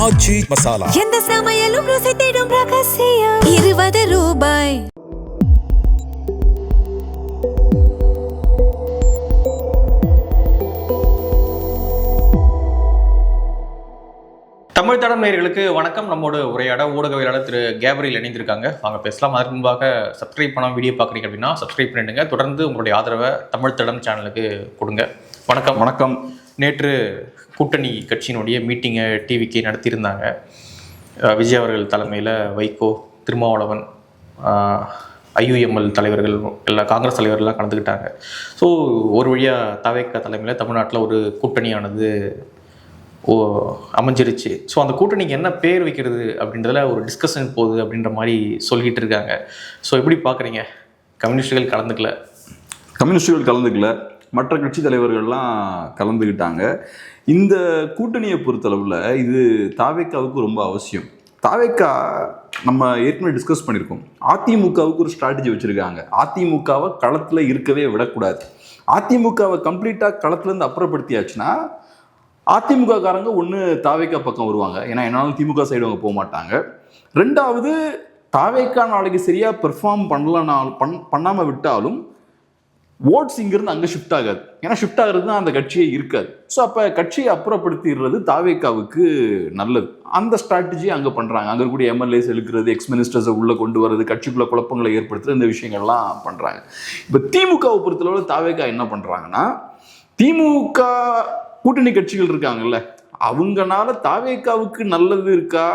ஆச்சி மசாலா. எந்த சமையலும் ருசி தேடும் ரகசியம். 20 ரூபாய். தமிழ் தடம் நேயர்களுக்கு வணக்கம். நம்மோட உரையாட ஊடகவியலாளர் திரு கேப்ரியல் இணைந்திருக்காங்க. வாங்க பேசலாம். அதற்கு முன்பாக சப்ஸ்கிரைப் பண்ண வீடியோ பார்க்குறீங்க அப்படின்னா சப்ஸ்கிரைப் பண்ணிடுங்க. தொடர்ந்து உங்களுடைய ஆதரவை தமிழ் தடம் சேனலுக்கு கொடுங்க. வணக்கம். வணக்கம். நேற்று கூட்டணி கட்சியினுடைய மீட்டிங்கை டிவிக்கு நடத்தியிருந்தாங்க. விஜய் அவர்கள் தலைமையில் வைகோ, திருமாவளவன், ஐயுஎம்எல் தலைவர்கள், எல்லா காங்கிரஸ் தலைவர்கள்லாம் கலந்துக்கிட்டாங்க. ஸோ ஒரு வழியாக தவேக தலைமையில் தமிழ்நாட்டில் ஒரு கூட்டணியானது அமைஞ்சிருச்சு. ஸோ அந்த கூட்டணிக்கு என்ன பேர் வைக்கிறது அப்படின்றதுல ஒரு டிஸ்கஷன் போகுது அப்படின்ற மாதிரி சொல்லிகிட்டு இருக்காங்க. ஸோ எப்படி பார்க்குறீங்க? கம்யூனிஸ்டுகள் கலந்துக்கல, மற்ற கட்சி தலைவர்கள்லாம் கலந்துக்கிட்டாங்க. இந்த கூட்டணியை பொறுத்தளவில் இது தாவேக்காவுக்கு ரொம்ப அவசியம். தாவேக்கா நம்ம ஏற்கனவே டிஸ்கஸ் பண்ணியிருக்கோம். அதிமுகவுக்கு ஒரு ஸ்ட்ராட்டஜி வச்சுருக்காங்க. அதிமுகவை களத்தில் இருக்கவே விடக்கூடாது. அதிமுகவை கம்ப்ளீட்டாக களத்துலேருந்து அப்புறப்படுத்தியாச்சுன்னா அதிமுக காரங்க ஒன்று தாவேக்கா பக்கம் வருவாங்க. ஏன்னா என்னாலும் திமுக சைடு அவங்க போக மாட்டாங்க. ரெண்டாவது, தாவேக்கா நாளைக்கு சரியாக பெர்ஃபார்ம் பண்ணாமல் விட்டாலும் ஓட்ஸ் இங்கிருந்து அங்கே ஷிஃப்ட் ஆகாது. ஏன்னா ஷிஃப்ட் ஆகிறது தான் அந்த கட்சியே இருக்காது. ஸோ அப்போ கட்சியை அப்புறப்படுத்திடுறது தாவேக்காவுக்கு நல்லது. அந்த ஸ்ட்ராட்டஜி அங்கே பண்ணுறாங்க. அங்கே இருக்கக்கூடிய எம்எல்ஏஸ் இழுக்கிறது, எக்ஸ் மினிஸ்டர்ஸை உள்ளே கொண்டு வர்றது, கட்சிக்குள்ளே குழப்பங்களை ஏற்படுத்துறது, இந்த விஷயங்கள்லாம் பண்ணுறாங்க. இப்போ திமுகவை பொறுத்தளவு தாவேக்கா என்ன பண்ணுறாங்கன்னா, திமுக கூட்டணி கட்சிகள் இருக்காங்கல்ல, அவங்கனால தாவேக்காவுக்கு நல்லது இருக்கா,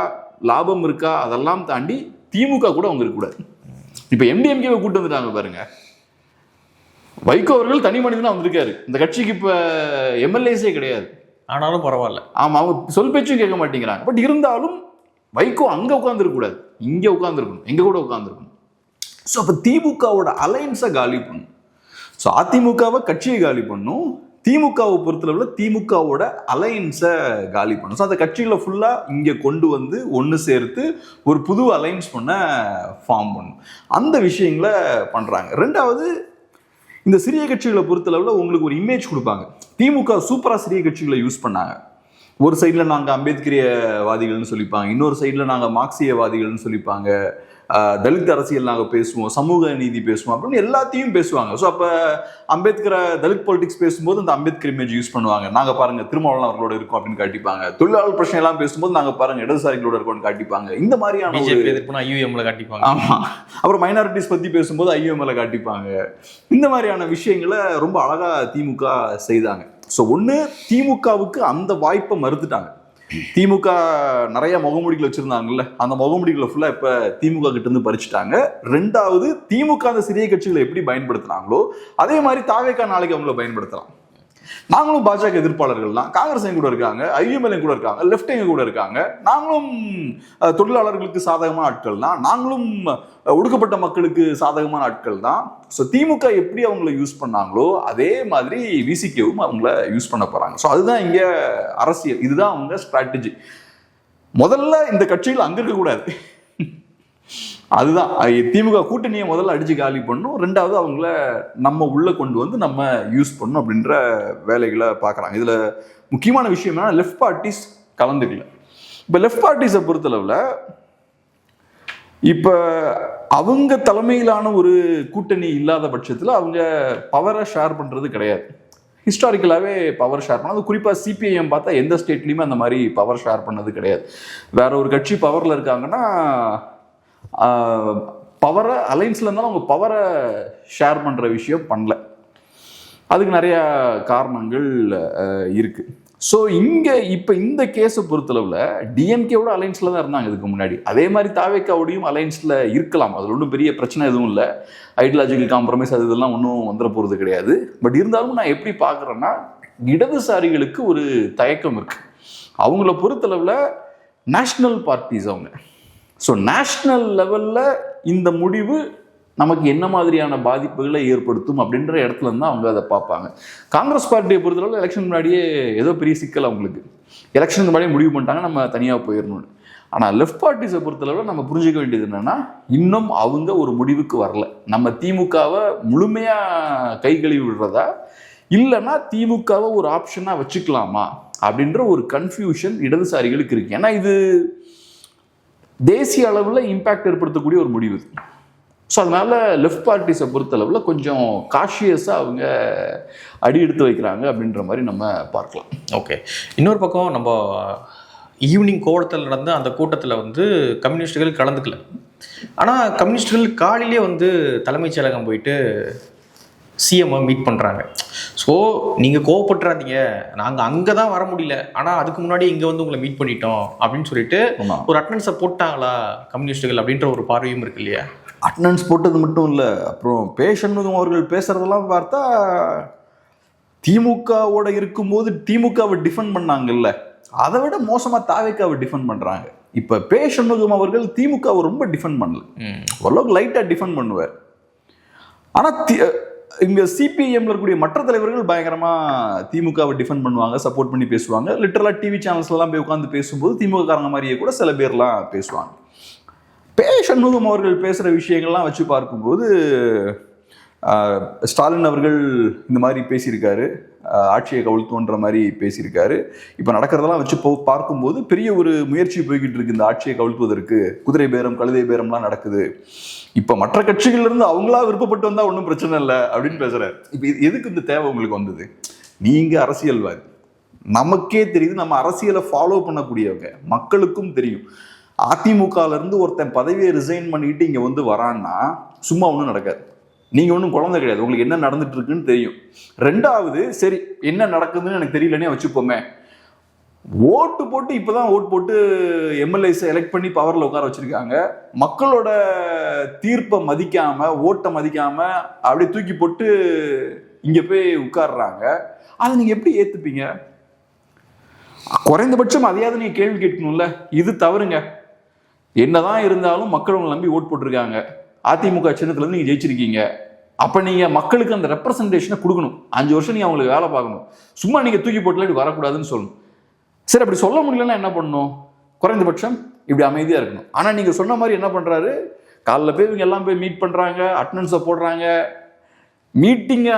லாபம் இருக்கா, அதெல்லாம் தாண்டி திமுக கூட அவங்க இருக்கக்கூடாது. இப்போ எம்டிஎம்கேவை கூட்டு வந்துட்டாங்க பாருங்க. வைகோ அவர்கள் தனி மனிதனா வந்திருக்காரு. இந்த கட்சிக்கு இப்போ எம்எல்ஏஸே கிடையாது. ஆனாலும் பரவாயில்ல. ஆமாம், அவங்க சொல் பேச்சும் கேட்க மாட்டேங்கிறாங்க. பட் இருந்தாலும் வைகோ அங்கே உட்காந்துருக்கக்கூடாது, இங்கே உட்காந்துருக்கணும், எங்க கூட உட்காந்துருக்கணும். ஸோ அப்போ திமுகவோட அலைன்ஸை காலி பண்ணும். ஸோ அதிமுகவை கட்சியை காலி பண்ணும், திமுகவை பொறுத்தளவில் திமுகவோட அலைன்ஸை காலி பண்ணும். ஸோ அந்த கட்சிகளை ஃபுல்லாக இங்கே கொண்டு வந்து ஒன்று சேர்த்து ஒரு புது அலைன்ஸ் பண்ண ஃபார்ம் பண்ணும். அந்த விஷயங்களை பண்ணுறாங்க. ரெண்டாவது, இந்த சிறிய கட்சிகளை பொறுத்தளவில் உங்களுக்கு ஒரு இமேஜ் கொடுப்பாங்க. திமுக சூப்பராக சிறிய கட்சிகளை யூஸ் பண்ணாங்க. ஒரு சைடில் நாங்கள் அம்பேத்கரியவாதிகள்னு சொல்லிப்பாங்க, இன்னொரு சைடில் நாங்கள் மார்க்சியவாதிகள்னு சொல்லிப்பாங்க, தலித் அரசியல் நாங்கள் பேசுவோம், சமூக நீதி பேசுவோம் அப்படின்னு எல்லாத்தையும் பேசுவாங்க. ஸோ அப்போ அம்பேத்கரை தலித் பாலிடிக்ஸ் பேசும்போது அந்த அம்பேத்கர் இமேஜ் யூஸ் பண்ணுவாங்க. நாங்கள் பாருங்க திருமாவளவன் அவர்களோட இருக்கோம் அப்படின்னு காட்டிப்பாங்க. தொழிலாளர் பிரச்சனை எல்லாம் பேசும்போது நாங்கள் பாருங்க இடதுசாரிகளோட இருக்கோம்னு காட்டிப்பாங்க. இந்த மாதிரியான காட்டிப்பாங்க. ஆமாம். அப்புறம் மைனாரிட்டிஸ் பற்றி பேசும்போது ஐயுஎம்எல்ல காட்டிப்பாங்க. இந்த மாதிரியான விஷயங்களை ரொம்ப அழகா திமுக செய்தாங்க. ஸோ ஒன்று, திமுகவுக்கு அந்த வாய்ப்பை மறுத்துட்டாங்க. திமுக நிறைய முகமூடிகள் வச்சிருந்தாங்கல்ல, அந்த முகமூடிகளை ஃபுல்லா இப்ப திமுக கிட்ட இருந்து பறிச்சுட்டாங்க. ரெண்டாவது, திமுக அந்த சிறிய கட்சிகளை எப்படி பயன்படுத்தினாங்களோ அதே மாதிரி தாவேக்கா நாளைக்கு அவங்கள பயன்படுத்தலாம். நாங்களும் பாஜக எதிர்ப்பாளர்கள் தான், காங்கிரஸ் கூட இருக்காங்க, ஐஎம்எல்ஏ கூட இருக்காங்க, லெப்ட் எங்க கூட இருக்காங்க. நாங்களும் தொழிலாளர்களுக்கு சாதகமான ஆட்கள் தான், நாங்களும் ஒடுக்கப்பட்ட மக்களுக்கு சாதகமான ஆட்கள் தான். ஸோ திமுக எப்படி அவங்கள யூஸ் பண்ணாங்களோ அதே மாதிரி விசிகேவும் அவங்கள யூஸ் பண்ண போறாங்க. ஸோ அதுதான் இங்க அரசியல், இதுதான் அவங்க ஸ்ட்ராட்டஜி. முதல்ல இந்த கட்சிகள் அங்க இருக்கக்கூடாது, அதுதான் திமுக கூட்டணியை முதல்ல அடிச்சு காலி பண்ணும். ரெண்டாவது, அவங்கள நம்ம உள்ள கொண்டு வந்து நம்ம யூஸ் பண்ணணும் அப்படின்ற வேலைகளை பார்க்குறாங்க. இதுல முக்கியமான விஷயம் என்னன்னா, லெஃப்ட் பார்ட்டிஸ் கலந்துக்கல. இப்போ லெஃப்ட் பார்ட்டிஸை பொறுத்தளவில் இப்போ அவங்க தலைமையிலான ஒரு கூட்டணி இல்லாத பட்சத்தில் அவங்க பவரை ஷேர் பண்ணுறது கிடையாது. ஹிஸ்டாரிக்கலாகவே பவர் ஷேர் பண்ணது, குறிப்பாக சிபிஐஎம் பார்த்தா எந்த ஸ்டேட்லேயுமே அந்த மாதிரி பவர் ஷேர் பண்ணது கிடையாது. வேற ஒரு கட்சி பவரில் இருக்காங்கன்னா பவரை அலைன்ஸ்ல இருந்தாலும் அவங்க பவரை ஷேர் பண்ணுற விஷயம் பண்ணல. அதுக்கு நிறைய காரணங்கள் இருக்கு. ஸோ இங்கே இப்போ இந்த கேஸை பொறுத்தளவில் டிஎம்கேவோட அலைன்ஸில் தான் இருந்தாங்க இதுக்கு முன்னாடி. அதே மாதிரி தாவேக்காவோடையும் அலைன்ஸில் இருக்கலாம். அதில் ஒன்றும் பெரிய பிரச்சனை எதுவும் இல்லை. ஐடியாலஜிக்கல் காம்ப்ரமைஸ் அது இதெல்லாம் ஒன்றும் வந்துட போகிறது கிடையாது. பட் இருந்தாலும் நான் எப்படி பார்க்குறேன்னா, இடதுசாரிகளுக்கு ஒரு தயக்கம் இருக்கு. அவங்கள பொறுத்தளவில் நேஷ்னல் பார்ட்டிஸ் அவங்க. ஸோ நேஷ்னல் லெவலில் இந்த முடிவு நமக்கு என்ன மாதிரியான பாதிப்புகளை ஏற்படுத்தும் அப்படின்ற இடத்துல இருந்தால் அவங்க அதை பார்ப்பாங்க. காங்கிரஸ் பார்ட்டியை பொறுத்தளவு எலெக்ஷன் முன்னாடியே ஏதோ பெரிய சிக்கல் அவங்களுக்கு, எலெக்ஷனுக்கு முன்னாடியே முடிவு பண்ணிட்டாங்க நம்ம தனியாக போயிடணும்னு. ஆனால் லெஃப்ட் பார்ட்டிஸை பொறுத்தளவில் நம்ம புரிஞ்சிக்க வேண்டியது என்னன்னா, இன்னும் அவங்க ஒரு முடிவுக்கு வரல. நம்ம திமுகவை முழுமையாக கை கழுவி விடுறதா, இல்லைன்னா திமுகவை ஒரு ஆப்ஷனாக வச்சுக்கலாமா, அப்படின்ற ஒரு கன்ஃபியூஷன் இடதுசாரிகளுக்கு இருக்கு. ஏன்னா இது தேசிய அளவில் இம்பேக்ட் ஏற்படுத்தக்கூடிய ஒரு முடிவு. ஸோ அதனால லெஃப்ட் பார்ட்டிஸை பொறுத்தளவில் கொஞ்சம் காஷியஸாக அவங்க அடி எடுத்து வைக்கிறாங்க அப்படின்ற மாதிரி நம்ம பார்க்கலாம். ஓகே, இன்னொரு பக்கம் நம்ம ஈவினிங் கோவளத்தில் நடந்த அந்த கூட்டத்தில் வந்து கம்யூனிஸ்டுகள் கலந்துக்கல. ஆனால் கம்யூனிஸ்டுகள் காலையிலே வந்து தலைமைச் செயலகம் போயிட்டு சிஎம்ஐ மீட் பண்ணுறாங்க. ஸோ நீங்கள் கோவப்பட்டுறாதீங்க, நாங்கள் அங்கே தான் வர முடியல, ஆனால் அதுக்கு முன்னாடி இங்கே வந்து உங்களை மீட் பண்ணிட்டோம் அப்படின்னு சொல்லிட்டு ஒரு அட்டண்டன்ஸை போட்டாங்களா கம்யூனிஸ்டுகள் அப்படின்ற ஒரு பார்வையும் இருக்கு இல்லையா? அட்டண்டன்ஸ் போட்டது மட்டும் இல்லை, அப்புறம் பேசண்முகம் அவர்கள் பேசுறதெல்லாம் பார்த்தா திமுகவோட இருக்கும்போது திமுகவை டிஃபெண்ட் பண்ணாங்கல்ல, அதை விட மோசமாக தாவேக்காவை டிஃபெண்ட் பண்ணுறாங்க. இப்போ பேசண்முகம் அவர்கள் திமுகவை ரொம்ப டிஃபெண்ட் பண்ணல, ஓரளவுக்கு லைட்டாக டிஃபெண்ட் பண்ணுவார். ஆனால் இங்கே சிபிஎம்ல இருக்கக்கூடிய மற்ற தலைவர்கள் பயங்கரமாக திமுகவை டிஃபெண்ட் பண்ணுவாங்க, சப்போர்ட் பண்ணி பேசுவாங்க. லிட்டரலாக டிவி சேனல்ஸ்லாம் போய் உட்காந்து பேசும்போது திமுக காரங்க மாதிரியே கூட சில பேர்லாம் பேசுவாங்க. பேசண்முகம் அவர்கள் பேசுகிற விஷயங்கள்லாம் வச்சு பார்க்கும்போது ஸ்டாலின் அவர்கள் இந்த மாதிரி பேசியிருக்காரு, ஆட்சியை கவிழ்த்தோன்ற மாதிரி பேசியிருக்காரு. இப்போ நடக்கிறதெல்லாம் வச்சு பார்க்கும்போது பெரிய ஒரு முயற்சி போய்கிட்டு இருக்கு இந்த ஆட்சியை கவிழ்ப்பதற்கு. குதிரை பேரம் கழுதை பேரம்லாம் நடக்குது. இப்போ மற்ற கட்சிகள்லேருந்து அவங்களா விருப்பப்பட்டு வந்தால் ஒன்றும் பிரச்சனை இல்லை அப்படின்னு பேசுகிறார். இப்போ எதுக்கு இந்த தேவை உங்களுக்கு வந்தது? நீங்கள் அரசியல்வாதி, நமக்கே தெரியுது, நம்ம அரசியலை ஃபாலோ பண்ணக்கூடியவங்க, மக்களுக்கும் தெரியும். அதிமுகலேருந்து ஒருத்தன் பதவியை ரிசைன் பண்ணிட்டு இங்கே வந்து வரான்னா சும்மா ஒன்றும் நடக்காது. நீங்கள் ஒன்றும் குழந்தை கிடையாது, உங்களுக்கு என்ன நடந்துட்டு இருக்குன்னு தெரியும். ரெண்டாவது, சரி என்ன நடக்குதுன்னு எனக்கு தெரியலன்னே வச்சுப்போமே, ஓட்டு போட்டு இப்போதான் ஓட்டு போட்டு எம்எல்ஏஸை எலெக்ட் பண்ணி பவரில் உட்கார வச்சிருக்காங்க. மக்களோட தீர்ப்பை மதிக்காம, ஓட்டை மதிக்காம அப்படியே தூக்கி போட்டு இங்கே போய் உட்கார்றாங்க. அதை நீங்கள் எப்படி ஏற்றுப்பீங்க? குறைந்தபட்சம் அதையாவது நீங்கள் கேள்வி கேட்கணும்ல. இது தவறுங்க. என்னதான் இருந்தாலும் மக்கள் உங்களை நம்பி ஓட்டு போட்டிருக்காங்க, அதிமுக சின்னத்துலேருந்து நீங்கள் ஜெயிச்சிருக்கீங்க. அப்போ நீங்கள் மக்களுக்கு அந்த ரெப்ரசன்டேஷனை கொடுக்கணும். 5 வருஷம் நீங்கள் அவங்களுக்கு வேலை பார்க்கணும். சும்மா நீங்கள் தூக்கி போட்டுல இப்படி வரக்கூடாதுன்னு சொல்லணும். சரி, அப்படி சொல்ல முடியலன்னா என்ன பண்ணணும்? குறைந்தபட்சம் இப்படி அமைதியாக இருக்கணும். ஆனால் நீங்கள் சொன்ன மாதிரி என்ன பண்ணுறாரு, காலைல போய் இவங்க எல்லாம் போய் மீட் பண்ணுறாங்க, அட்டண்டன்ஸை போடுறாங்க. மீட்டிங்கை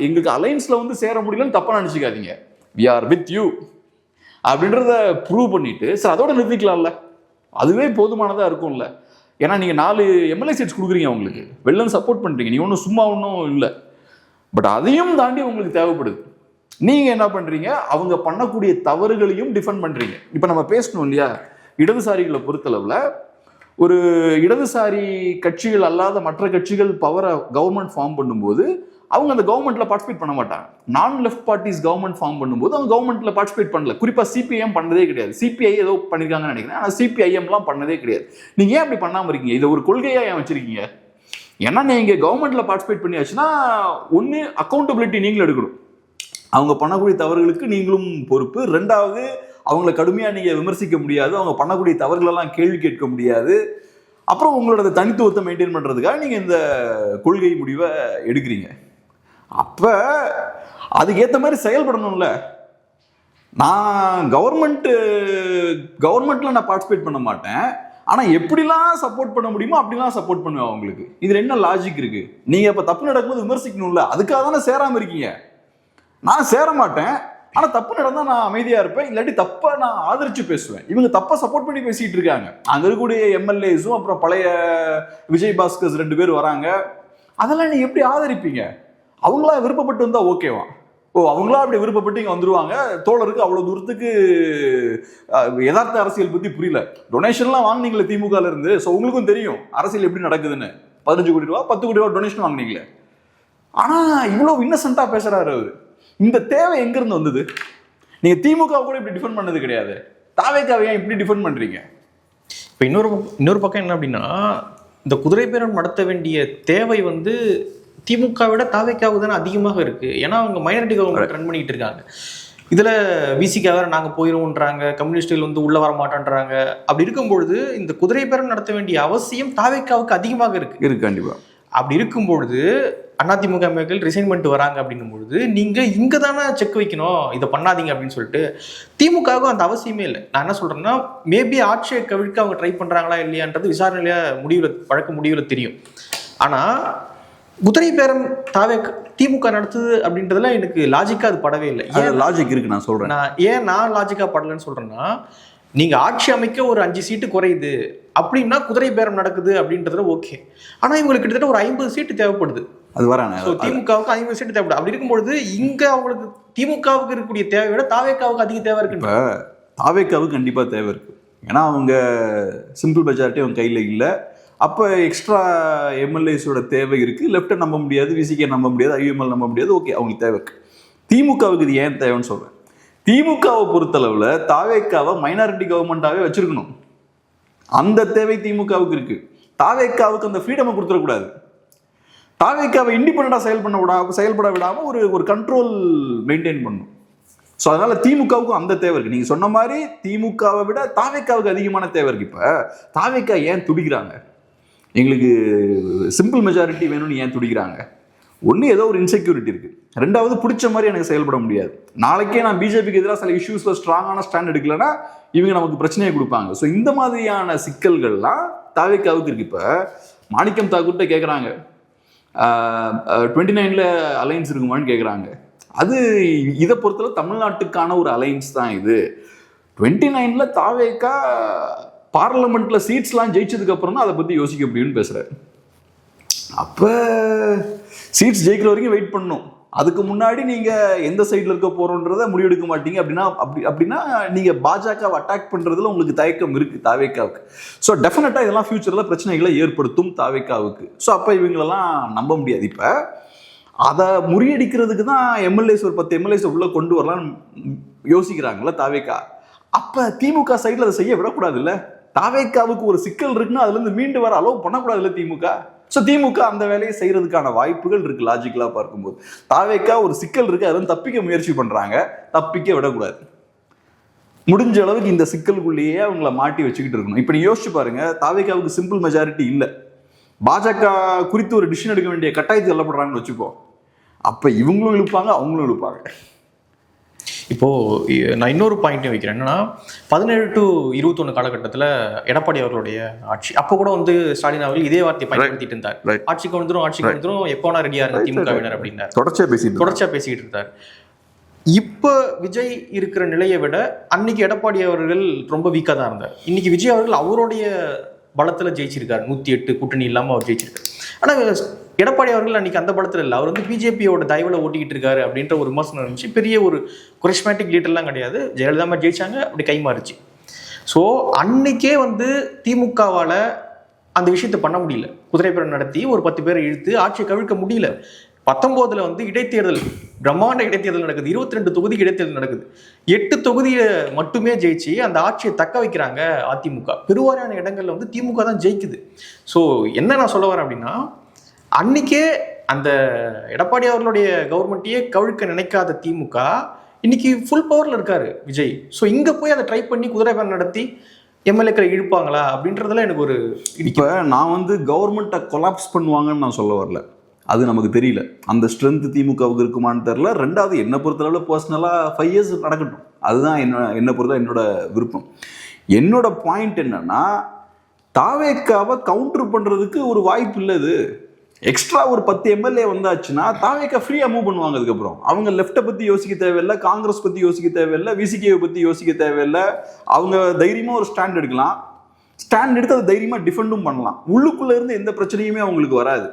எங்களுக்கு அலைன்ஸில் வந்து சேர முடியலன்னு தப்பாக நினச்சிக்காதீங்க, வி ஆர் வித் யூ அப்படின்றத ப்ரூவ் பண்ணிட்டு சார் அதோட நிறுத்திக்கலாம்ல, அதுவே போதுமானதாக இருக்கும்ல. ஏன்னா நீங்கள் 4 எம்எல்ஏ சீட்ஸ் கொடுக்குறீங்க, அவங்களுக்கு வெள்ளம் சப்போர்ட் பண்ணுறீங்க, நீங்கள் ஒன்றும் சும்மா ஒன்றும் இல்லை. பட் அதையும் தாண்டி உங்களுக்கு தேவைப்படுது. நீங்கள் என்ன பண்ணுறீங்க, அவங்க பண்ணக்கூடிய தவறுகளையும் டிஃபெண்ட் பண்ணுறீங்க. இப்போ நம்ம பேசணும் இல்லையா, இடதுசாரிகளை பொறுத்தளவில் ஒரு இடதுசாரி கட்சிகள் அல்லாத மற்ற கட்சிகள் பவரை கவர்மெண்ட் ஃபார்ம் பண்ணும்போது அவங்க அந்த கவர்மெண்ட்ல பார்ட்டிசிபேட் பண்ண மாட்டாங்க. நான் லெஃப்ட் பார்ட்டிஸ் கவர்மெண்ட் ஃபார்ம் பண்ணும்போது அவங்க கவர்மெண்ட்ல பார்ட்டிசிபேட் பண்ணல. குறிப்பாக சிபிஎம் பண்ணதே கிடையாது. சிபிஐ ஏதோ பண்ணிருக்காங்கன்னு நினைக்கிறேன், ஆனால் சிபிஐஎம்லாம் பண்ணதே கிடையாது. நீங்க ஏன் அப்படி பண்ணாம இருக்கீங்க? இதை ஒரு கொள்கையா ஏன் வச்சிருக்கீங்க? ஏன்னா நீங்க கவர்மெண்ட்ல பார்ட்டிசிபேட் பண்ணியாச்சுன்னா ஒன்று அக்கௌண்டபிலிட்டி நீங்களும் எடுக்கணும், அவங்க பண்ணக்கூடிய தவறுகளுக்கு நீங்களும் பொறுப்பு. ரெண்டாவது, அவங்கள கடுமையாக நீங்கள் விமர்சிக்க முடியாது, அவங்க பண்ணக்கூடிய தவறுகளெல்லாம் கேள்வி கேட்க முடியாது. அப்புறம் உங்களோட தனித்துவத்தை மெயின்டைன் பண்ணுறதுக்காக நீங்கள் இந்த கொள்கை முடிவை எடுக்கிறீங்க. அப்போ அதுக்கேற்ற மாதிரி செயல்படணும்ல. நான் கவர்மெண்ட்டில் நான் பார்ட்டிசிபேட் பண்ண மாட்டேன், ஆனால் எப்படிலாம் சப்போர்ட் பண்ண முடியுமோ அப்படிலாம் சப்போர்ட் பண்ணுவேன் அவங்களுக்கு. இதில் என்ன லாஜிக் இருக்குது? நீங்கள் இப்போ தப்பு நடக்கும்போது விமர்சிக்கணும்ல, அதுக்காக தானே சேராமல் இருக்கீங்க. நான் சேர மாட்டேன், ஆனால் தப்பு நடந்தால் நான் அமைதியாக இருப்பேன், இல்லாட்டி தப்பை நான் ஆதரித்து பேசுவேன். இவங்க தப்பை சப்போர்ட் பண்ணி பேசிகிட்டு இருக்காங்க. அங்கே இருக்கக்கூடிய எம்எல்ஏஸும் அப்புறம் பழைய விஜய் பாஸ்கர்ஸ் 2 பேர் வராங்க. அதெல்லாம் நீங்கள் எப்படி ஆதரிப்பீங்க? அவங்களா விருப்பப்பட்டு வந்தால் ஓகேவா? அவங்களா அப்படி விருப்பப்பட்டு இங்கே வந்துருவாங்க. தோழருக்கு அவ்வளோ தூரத்துக்கு யதார்த்த அரசியல் பற்றி புரியல. டொனேஷன்லாம் வாங்கினீங்களே திமுகல இருந்து, ஸோ உங்களுக்கும் தெரியும் அரசியல் எப்படி நடக்குதுன்னு. 15 கோடி ரூபா 10 கோடி ரூபா டொனேஷன் வாங்கினீங்களே. ஆனால் இவ்வளோ இன்னசென்ட்டாக பேசுகிறாரு அவர். இந்த தேவை எங்கிருந்து வந்தது? நீங்க திமுக கூட இப்படி டிஃபெண்ட் பண்ணது கிடையாது, தாவேக்காவை ஏன் இப்படி டிஃபெண்ட் பண்றீங்க? இப்போ இன்னொரு பக்கம் என்ன அப்படின்னா, இந்த குதிரை பேரம் நடத்த வேண்டிய தேவை வந்து திமுக விட தாவேக்காவுக்கு தானே அதிகமாக இருக்கு. ஏன்னா அவங்க மைனாரிட்டி கவர்மெண்ட் ரன் பண்ணிட்டு இருக்காங்க. இதுல விசிகா வேற நாங்க போயிடுவோன்றாங்க, கம்யூனிஸ்டுகள் வந்து உள்ள வர மாட்டேன்றாங்க. அப்படி இருக்கும்பொழுது இந்த குதிரை பேரம் நடத்த வேண்டிய அவசியம் தாவேக்காவுக்கு அதிகமாக இருக்கு. கண்டிப்பா. அப்படி இருக்கும்பொழுது அதிமுக எம்எல்ஏக்கள் ரிசைன் பண்ணிட்டு வராங்க அப்படின்னும் பொழுது நீங்க இங்க தானே செக் வைக்கணும், இதை பண்ணாதீங்க அப்படின்னு சொல்லிட்டு. திமுகவுக்கும் அந்த அவசியமே இல்லை. நான் என்ன சொல்றேன்னா, மேபி ஆட்சியை கவிழ்க்க அவங்க ட்ரை பண்றாங்களா இல்லையான்றது விசாரணையில வழக்கு முடிவுல தெரியும். ஆனா குதிரை பேரம் திமுக நடத்துது அப்படின்றதுல எனக்கு லாஜிக்கா அது படவே இல்லை. ஏன் லாஜிக் இருக்கு, நான் சொல்றேன். நான் லாஜிக்கா படலன்னு சொல்றேன்னா, நீங்க ஆட்சி அமைக்க ஒரு 5 சீட்டு குறையுது அப்படின்னா குதிரை பேரம் நடக்குது அப்படின்றதுல ஓகே. ஆனா இவங்களுக்கு கிட்டத்தட்ட ஒரு 50 சீட்டு தேவைப்படுது. அது வரானே. திமுகவுக்கு 50 சீட்டு தேவைப்படுது. அப்படி இருக்கும்பொழுது இங்க அவங்களுக்கு திமுகவுக்கு இருக்கக்கூடிய தேவை விட தாவேக்காவுக்கு அதிக தேவை இருக்கு. இப்போ தாவேக்காவுக்கு கண்டிப்பா தேவை இருக்கு. ஏன்னா அவங்க சிம்பிள் மெஜாரிட்டி அவங்க கையில இல்லை. அப்போ எக்ஸ்ட்ரா எம்எல்ஏஸோட தேவை இருக்கு. லெஃப்ட்டை நம்ப முடியாது, விசிகே நம்ப முடியாது, ஐஎம்எல் நம்ப முடியாது. ஓகே, அவங்களுக்கு தேவை இருக்கு. திமுகவுக்கு இது ஏன் தேவைன்னு சொல்றேன். திமுகவை பொறுத்தளவுல தாவேக்காவை மைனாரிட்டி கவர்மெண்டாவே வச்சிருக்கணும். அந்த தேவை திமுகவுக்கு இருக்கு. தாவேக்காவுக்கு அந்த ஃப்ரீடமை கொடுத்துடக்கூடாது. தாவேக்காவை இண்டிபெண்டா செயல்பட விடாம ஒரு கண்ட்ரோல் மெயின்டைன் பண்ணும். ஸோ அதனால திமுகவுக்கும் அந்த தேவை இருக்கு. நீங்க சொன்ன மாதிரி திமுகவை விட தாவேக்காவுக்கு அதிகமான தேவை இருக்கு. இப்ப தாவேக்கா ஏன் துடிக்கிறாங்க? எங்களுக்கு சிம்பிள் மெஜாரிட்டி வேணும்னு ஏன் துடிக்கிறாங்க? ஒன்று, ஏதோ ஒரு இன்செக்யூரிட்டி இருக்கு. ரெண்டாவது, பிடிச்ச மாதிரி எனக்கு செயல்பட முடியாது. நாளைக்கே நான் பிஜேபிக்கு எதிராக சில இஷ்யூஸ்ல ஸ்ட்ராங்கான ஸ்டாண்ட் எடுக்கலன்னா இவங்க நமக்கு பிரச்சனையை கொடுப்பாங்க. ஸோ இந்த மாதிரியான சிக்கல்கள்லாம் தாவேக்காவுக்கு இருக்கு. இப்போ மாணிக்கம் தாக்கூர்ட்ட கேட்குறாங்க, 29ல அலைன்ஸ் இருக்குமான்னு கேட்குறாங்க. அது இதை பொறுத்தவரை தமிழ்நாட்டுக்கான ஒரு அலைன்ஸ் தான் இது. 29ல தாவேக்கா பார்லமெண்ட்ல சீட்ஸ்லாம் ஜெயிச்சதுக்கு அப்புறம் தான் அதை பத்தி யோசிக்க முடியும்னு பேசுறாரு. அப்ப சீட்ஸ் ஜெயிக்கிற வரைக்கும் வெயிட் பண்ணணும். அதுக்கு முன்னாடி நீங்க எந்த சைட்ல இருக்க போறோன்றத முடிவெடுக்க மாட்டீங்க அப்படின்னா நீங்க பாஜகவை அட்டாக் பண்றதுல உங்களுக்கு தயக்கம் இருக்கு தாவேக்காவுக்கு. ஸோ டெஃபினட்டா இதெல்லாம் ஃபியூச்சர்ல பிரச்சனைகளை ஏற்படுத்தும் தாவேக்காவுக்கு. ஸோ அப்ப இவங்களெல்லாம் நம்ப முடியாது. இப்ப அதை முறியடிக்கிறதுக்கு தான் எம்எல்ஏஸ் ஒரு 10 எம்எல்ஏஸ் உள்ள கொண்டு வரலாம்னு யோசிக்கிறாங்கல்ல தாவேக்கா. அப்ப திமுக சைட்ல அதை செய்ய விடக்கூடாது இல்ல. தாவேக்காவுக்கு ஒரு சிக்கல் இருக்குன்னா அதுல இருந்து மீண்டு வர அலோவ் பண்ணக்கூடாது இல்ல திமுக. ஸோ திமுக அந்த வேலையை செய்யறதுக்கான வாய்ப்புகள் இருக்கு. லாஜிக்கலா பார்க்கும்போது தாவேக்கா ஒரு சிக்கல் இருக்கு, அதுல தப்பிக்க முயற்சி பண்றாங்க. தப்பிக்க விடக்கூடாது. முடிஞ்ச அளவுக்கு இந்த சிக்கலுக்குள்ளேயே அவங்கள மாட்டி வச்சுக்கிட்டு இருக்கணும். இப்ப நீ யோசிச்சு பாருங்க, தாவேக்காவுக்கு சிம்பிள் மெஜாரிட்டி இல்லை. பாஜக குறித்து ஒரு டிசிஷன் எடுக்க வேண்டிய கட்டாயத்தை தள்ளப்படுறாங்கன்னு வச்சுப்போம். அப்ப இவங்களும் இழுப்பாங்க, அவங்களும் இழுப்பாங்க. இப்போ நான் இன்னொரு பாயிண்ட்டையும் வைக்கிறேன். என்னன்னா 17 to 21 காலகட்டத்தில் எடப்பாடி அவர்களுடைய ஆட்சி, அப்போ கூட வந்து ஸ்டாலின் அவர்கள் இதே வார்த்தையை பயன்படுத்திட்டு இருந்தார். ஆட்சிக்கு வந்துடும் எப்போனா ரெடியா இருங்க திமுகவினர் அப்படின்னாரு. தொடர்ச்சியா பேசிக்கிட்டு இருந்தார். இப்ப விஜய் இருக்கிற நிலையை விட அன்னைக்கு எடப்பாடி அவர்கள் ரொம்ப வீக்கா தான் இருந்தார். இன்னைக்கு விஜய் அவர்கள் அவருடைய பலத்துல ஜெயிச்சிருக்காரு. 108 கூட்டணி இல்லாம அவர் ஜெயிச்சிருக்காரு. ஆனா எடப்பாடி அவர்கள் அன்னைக்கு அந்த பலத்துல இல்லை. அவர் வந்து பிஜேபியோட தயவுல ஓட்டிக்கிட்டு இருக்காரு அப்படின்ற ஒரு விமர்சனம் இருந்துச்சு. பெரிய ஒரு குரிஸ்மேட்டிக் லீடர்லாம் கிடையாது. ஜெயலலிதா மாதிரி ஜெயிச்சாங்க, அப்படி கை மாறிச்சு. ஸோ அன்னைக்கே வந்து திமுகவால அந்த விஷயத்த பண்ண முடியல. குதிரைப்பேரம் நடத்தி ஒரு 10 பேரை இழுத்து ஆட்சியை கவிழ்க்க முடியல. 19ல் வந்து இடைத்தேர்தல், பிரம்மாண்ட இடைத்தேர்தல் நடக்குது. 22 தொகுதிக்கு இடைத்தேர்தல் நடக்குது. 8 தொகுதியை மட்டுமே ஜெயிச்சு அந்த ஆட்சியை தக்க வைக்கிறாங்க அதிமுக. பெருவாரியான இடங்கள்ல வந்து திமுக தான் ஜெயிக்குது. ஸோ என்ன நான் சொல்ல வரேன் அப்படின்னா, அன்னைக்கே அந்த எடப்பாடி அவர்களுடைய கவர்மெண்ட்டையே கவிழ்க்க நினைக்காத திமுக இன்னைக்கு ஃபுல் பவர்ல இருக்காரு விஜய். ஸோ இங்க போய் அதை ட்ரை பண்ணி குதிரைப்பேரம் நடத்தி எம்எல்ஏக்களை இழுப்பாங்களா அப்படின்றதுல எனக்கு ஒரு இப்போ நான் வந்து கவர்மெண்ட்டை கொலாப்ஸ் பண்ணுவாங்கன்னு நான் சொல்ல வரல. அது நமக்கு தெரியல. அந்த ஸ்ட்ரென்த் திமுகவுக்கு இருக்குமான்னு தெரியல. ரெண்டாவது, என்னை பொறுத்தளவில் பர்சனலாக 5 years நடக்கட்டும். அதுதான் என்னை பொறுத்தவரை என்னோட விருப்பம். என்னோட பாயிண்ட் என்னன்னா, தாவேக்காவை கவுண்டர் பண்றதுக்கு ஒரு வாய்ப்பு இல்லை. இது எக்ஸ்ட்ரா ஒரு 10 எம்எல்ஏ வந்தாச்சுன்னா தாவேக்கா ஃப்ரீயா மூவ் பண்ணுவாங்க. அதுக்கப்புறம் அவங்க லெஃப்ட்டை பத்தி யோசிக்க தேவையில்லை, காங்கிரஸ் பத்தி யோசிக்க தேவையில்லை, விசிகேவை பத்தி யோசிக்க தேவையில்லை. அவங்க தைரியமா ஒரு ஸ்டாண்ட் எடுக்கலாம். ஸ்டாண்ட் எடுத்து அதை தைரியமா டிஃபெண்டும் பண்ணலாம். உள்ளுக்குள்ள இருந்து எந்த பிரச்சனையுமே அவங்களுக்கு வராது.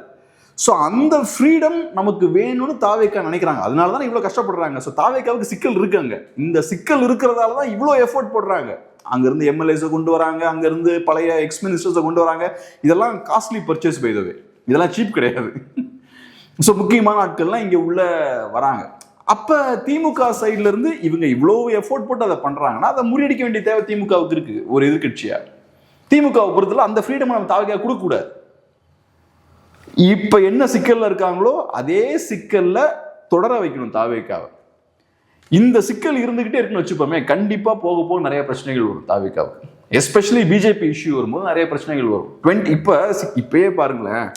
ஸோ அந்த ஃப்ரீடம் நமக்கு வேணும்னு தாவேக்கா நினைக்கிறாங்க. அதனால தான் இவ்வளோ கஷ்டப்படுறாங்க. ஸோ தாவேக்காவுக்கு சிக்கல் இருக்காங்க. இந்த சிக்கல் இருக்கிறதால தான் இவ்வளோ எஃபோர்ட் போடுறாங்க. அங்கேருந்து எம்எல்ஏஸை கொண்டு வராங்க, அங்கேருந்து பழைய எக்ஸ் மினிஸ்டர்ஸை கொண்டு வராங்க. இதெல்லாம் காஸ்ட்லி பர்ச்சேஸ் பை த வே. இதெல்லாம் சீப் கிடையாது. ஸோ முக்கியமான ஆட்கள்லாம் இங்கே உள்ள வராங்க. அப்போ திமுக சைட்ல இருந்து இவங்க இவ்வளோ எஃபோர்ட் போட்டு அதை பண்ணுறாங்கன்னா அதை முறியடிக்க வேண்டிய தேவை திமுகவுக்கு இருக்கு. ஒரு எதிர்கட்சியா திமுகவை பொறுத்தல அந்த ஃப்ரீடம் நம்ம தாவேக்கா கொடுக்கக்கூடாது. இப்ப என்ன சிக்கல்ல இருக்காங்களோ அதே சிக்கல்ல தொடர வைக்கணும் தாவேக்காவை. இந்த சிக்கல் இருந்துகிட்டே இருக்குன்னு வச்சுப்போமே, கண்டிப்பா போக போக நிறைய பிரச்சனைகள் வரும் தாவேக்காவுக்கு. எஸ்பெஷலி பிஜேபி இஷ்யூ வரும்போது நிறைய பிரச்சனைகள் வரும். இப்பயே பாருங்களேன்,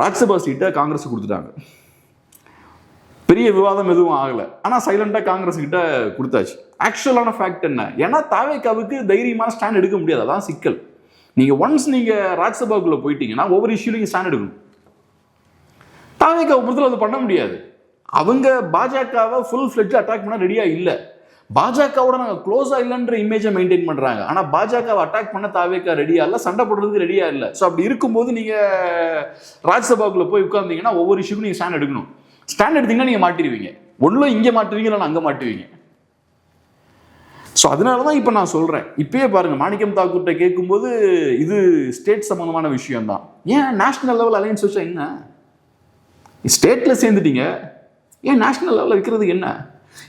ராஜ்யசபா சீட்டை காங்கிரஸ் கொடுத்துட்டாங்க. பெரிய விவாதம் எதுவும் ஆகல. ஆனா சைலண்டா காங்கிரஸ் கிட்ட கொடுத்தாச்சு. ஆக்சுவலான ஃபேக்ட் என்ன? ஏன்னா தாவேக்காவுக்கு தைரியமான ஸ்டாண்ட் எடுக்க முடியாது. அதான் சிக்கல். நீங்க ஒன்ஸ் நீங்க ராஜ்யசபாவுக்குள்ள போயிட்டீங்கன்னா ஒவ்வொரு இஷ்யூலையும் ஸ்டாண்ட் எடுக்கணும். தாவேக்காவை பொறுத்தவரை அதை பண்ண முடியாது. அவங்க பாஜகவை ஃபுல் ஃபிளட்ஜ் அட்டாக் பண்ண ரெடியா இல்லை. பாஜகவோட நாங்கள் க்ளோஸா இல்லைன்ற இமேஜை மெயின்டைன் பண்றாங்க. ஆனா பாஜகவை அட்டாக் பண்ண தாவேக்கா ரெடியா இல்லை, சண்டை போடுறதுக்கு ரெடியா இல்லை. ஸோ அப்படி இருக்கும்போது நீங்க ராஜ்யசபாவுக்குள்ள போய் உட்கார்ந்தீங்கன்னா ஒவ்வொரு இஷ்யூக்கும் நீங்க ஸ்டாண்ட் எடுக்கணும். ஸ்டாண்ட் எடுத்தீங்கன்னா நீங்க மாட்டிடுவீங்க. ஒன்றும் இங்கே மாட்டுவீங்க, இல்லைன்னா அங்கே மாட்டுவீங்க. ஸோ அதனால தான் இப்போ நான் சொல்கிறேன், இப்பயே பாருங்கள், மாணிக்கம் தாக்கூர்கிட்ட கேட்கும்போது இது ஸ்டேட் சம்மந்தமான விஷயம் தான். ஏன் நேஷனல் லெவல் அலையன்ஸ் வச்சா என்ன? ஸ்டேட்டில் சேர்ந்துட்டீங்க, ஏன் நேஷனல் லெவலில் வைக்கிறதுக்கு என்ன?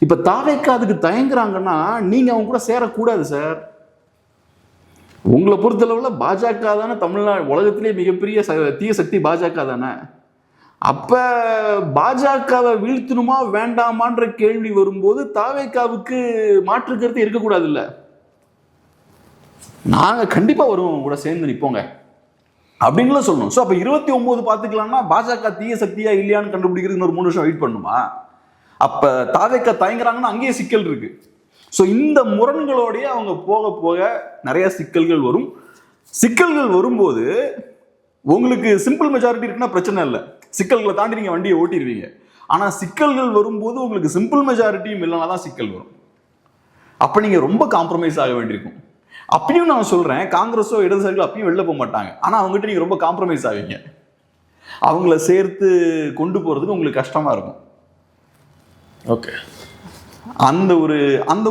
இப்போ தாவேக்கா அதுக்கு தயங்குறாங்கன்னா நீங்கள் அவங்க கூட சேரக்கூடாது சார். உங்களை பொறுத்தளவில் பாஜக தானே தமிழ்நாடு உலகத்திலே மிகப்பெரிய தீய சக்தி பாஜக தானே. அப்ப பாஜகவை வீழ்த்தணுமா வேண்டாமான்ற கேள்வி வரும்போது தாவேக்காவுக்கு மாற்று கருத்து இருக்கக்கூடாது இல்ல. நாங்க கண்டிப்பா வருவோம், கூட சேர்ந்து நிப்போங்க அப்படின்ல சொல்லணும். ஸோ அப்ப 29 பார்த்துக்கலாம்னா பாஜக தீய சக்தியா இல்லையான்னு கண்டுபிடிக்கிறது இன்னொரு 3 வருஷம் வெயிட் பண்ணுமா? அப்ப தாவேக்கா தயங்குறாங்கன்னா அங்கேயே சிக்கல் இருக்கு. ஸோ இந்த முரண்களோடய அவங்க போக போக நிறைய சிக்கல்கள் வரும். சிக்கல்கள் வரும்போது உங்களுக்கு சிம்பிள் மெஜாரிட்டி இருக்குன்னா பிரச்சனை இல்லை, சிக்கல்களை தாண்டி நீங்க வண்டியை ஓட்டிடுவீங்க. ஆனா சிக்கல்கள் வரும்போது உங்களுக்கு சிம்பிள் மெஜாரிட்டியும் இல்லைனா தான் சிக்கல் வரும். அப்ப நீங்க ரொம்ப காம்ப்ரமைஸ் ஆக வேண்டியிருக்கும். அப்பயும் நான் சொல்றேன், காங்கிரஸோ இடதுசாரிகளோ அப்பயும் வெளில போக மாட்டாங்க. ஆனா அவங்ககிட்ட நீங்க ரொம்ப காம்ப்ரமைஸ் ஆவீங்க. அவங்கள சேர்த்து கொண்டு போறதுக்கு உங்களுக்கு கஷ்டமா இருக்கும். ஓகே, அந்த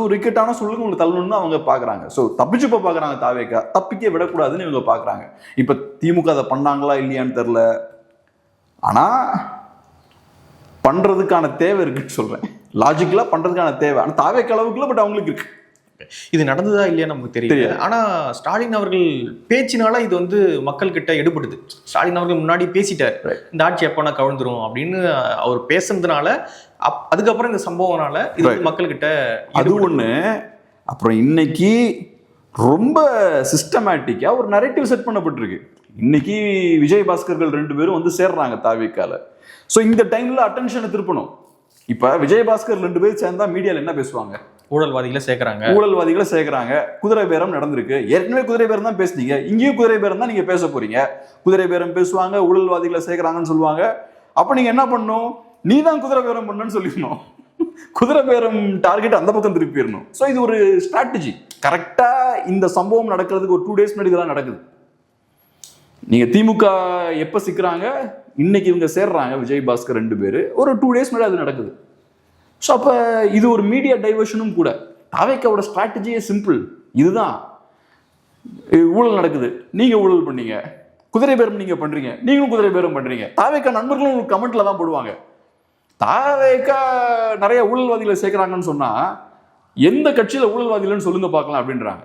ஒரு இக்கட்டான சூழலுக்கு உங்களுக்கு தள்ளணும்னு அவங்க பாக்குறாங்க. ஸோ தப்பிச்சு போக பாக்குறாங்க தாவேக்கா, தப்பிக்க விடக்கூடாதுன்னு இவங்க பாக்குறாங்க. இப்ப திமுக அதை பண்ணாங்களா இல்லையான்னு தெரியல, ஆனா பண்றதுக்கான தேவை இருக்குன்னு சொல்றேன். லாஜிக்கலா பண்றதுக்கான தேவை ஆனா தாவேக்கா அளவுக்கு இல்லை, பட் அவங்களுக்கு இருக்கு. இது நடந்ததா இல்லையா நமக்கு தெரியாது. ஆனா ஸ்டாலின் அவர்கள் பேச்சினால இது வந்து மக்கள் கிட்ட எடுபடுது. ஸ்டாலின் அவர்கள் முன்னாடி பேசிட்டார், இந்த ஆட்சி எப்பனா கவிழ்ந்துரும் அப்படின்னு அவர் பேசுனதுனால அதுக்கப்புறம் இந்த சம்பவம்னால இது மக்கள் கிட்ட அது ஒண்ணு. அப்புறம் இன்னைக்கு ரொம்ப சிஸ்டமேட்டிக்கா ஒரு நரேட்டிவ் செட் பண்ணப்பட்டிருக்கு. இன்னைக்கு விஜயபாஸ்கர்கள் 2 பேரும் வந்து சேர்றாங்க தாவேக்கால. ஸோ இந்த டைம்ல அட்டென்ஷனை திருப்பணும். இப்ப விஜயபாஸ்கர் 2 பேர் சேர்ந்தா மீடியால என்ன பேசுவாங்க? ஊழல்வாதிகளை சேர்க்கிறாங்க, குதிரை பேரம் நடந்திருக்கு. ஏற்கனவே குதிரை பேரம் தான் பேசுனீங்க, இங்கேயும் குதிரை பேரம் தான் நீங்க பேச போறீங்க. குதிரை பேரம் பேசுவாங்க, ஊழல்வாதிகளை சேர்க்கிறாங்கன்னு சொல்லுவாங்க. அப்ப நீங்க என்ன பண்ணணும்? நீ தான் குதிரை பேரம் பண்ணணும்னு சொல்லிடணும். குதிரை பேரம் டார்கெட் அந்த பக்கம் திருப்பிடணும். ஸோ இது ஒரு ஸ்ட்ராட்டஜி. கரெக்டா இந்த சம்பவம் நடக்கிறதுக்கு ஒரு 2 days முன்னாடி இதெல்லாம் நடக்குது. நீங்க திமுக எப்ப சிக்கிறாங்க, இன்னைக்கு இவங்க சேர்றாங்க விஜயபாஸ்கர் 2 பேரு, ஒரு 2 days முன்னாடி அது நடக்குது. ஸோ அப்போ இது ஒரு மீடியா டைவர்ஷனும் கூட. தாவேக்காவோட ஸ்ட்ராட்டஜியே சிம்பிள், இதுதான். ஊழல் நடக்குது, நீங்க ஊழல் பண்ணீங்க, குதிரை பேரம் நீங்க பண்றீங்க, நீங்களும் குதிரை பேரம் பண்றீங்க. தாவேக்கா நண்பர்களும் உங்களுக்கு கமெண்ட்ல தான் போடுவாங்க, தாவேக்கா நிறைய ஊழல்வாதிகளை சேர்க்கிறாங்கன்னு சொன்னா எந்த கட்சியில ஊழல்வாதிகள்னு சொல்லுங்க பார்க்கலாம் அப்படின்றாங்க.